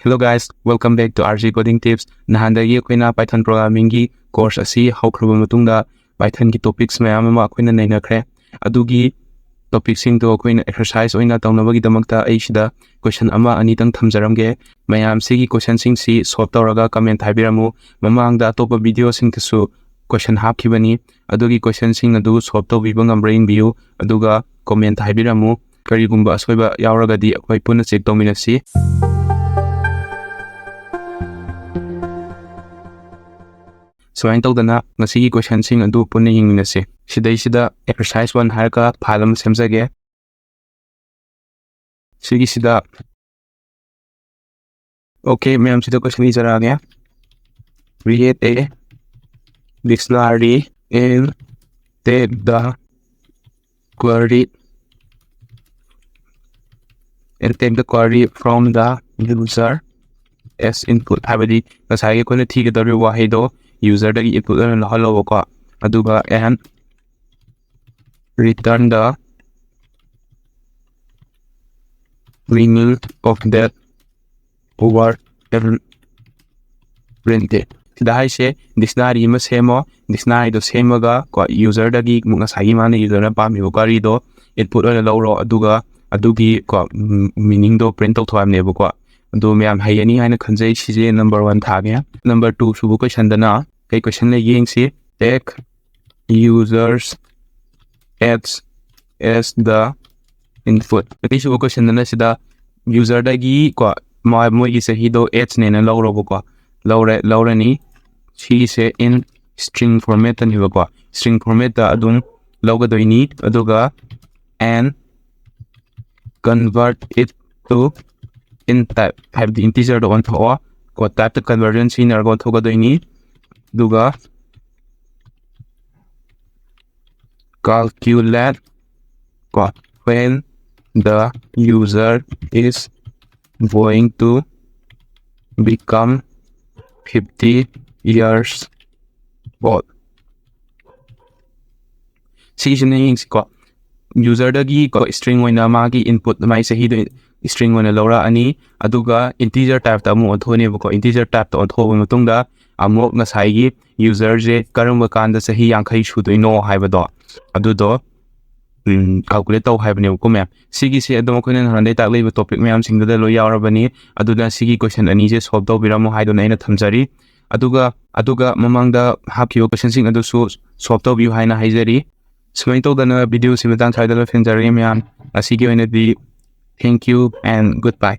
Hello guys, welcome back to RG Coding Tips. Nahandagi akoina Python programming gi course asi haukhruba matungda Python gi topics mayam ama akoina nainakre. Adugi topics sing to akoina exercise oina tawnabagi damakta ai sida question ama ani tang thamjaramge. Mayam sigi question sing si solve tawraga comment haibiramu. Mamangda atopa video sing tasu question hapkhibani. Adugi question sing adu solve tawbiba ngamra yengbiyu. Aduga comment haibiramu. Karigumba asoiba yauragadi akoi puna check tawminasi. So I told na ngasigi question sing adu punna yingminase. Sida exercise 1 harka phalam semjage. Sida okay ma'am sida question izarage. Create a dictionary and take the query from the user as input. Habadi ngasagi ko na thiga daru wahido user dagi input na hello ko aduga and return the meaning of that over printed. Sida hai se dictionary ma semo dictionary do semaga ko user dagi ngasagi mana user na pami ko query do input na lawro aduga adugi ko meaning do print out thwam ne ko adu myam hayani haina khanjai sije number 1 thage. Number 2 subu question dana kai question le yeng si take users as the input. Kai subu question dana sida user dagi ko mo gi se hi do h ne na lawro ko lawre ni si se in string format ni ko string format da adun lawga do ni aduga and convert it to in type have the integer do on tho ko type the conversion sin ergo thoga do ni duga calculate ko when the user is going to become 50 years old. Seasoning ko user dagi ko string oina magi input mai se hi do string oina lora ani aduga integer type ta mo thone ko integer type ta tho matungda amok ngasai gi user je karamba kanda se hi yankhai shu do no haibado adudo calculate taw haibane ko ma'am sigi se adom ko na handai tak leiba topic ma'am sing da lo yaurabani aduda sigi question ani je solve taw biramo haido na ina thamjari aduga mamangda hapkiyo question sing adu su solve taw bi haina haijari. So I told the video si matang try the thank you and goodbye.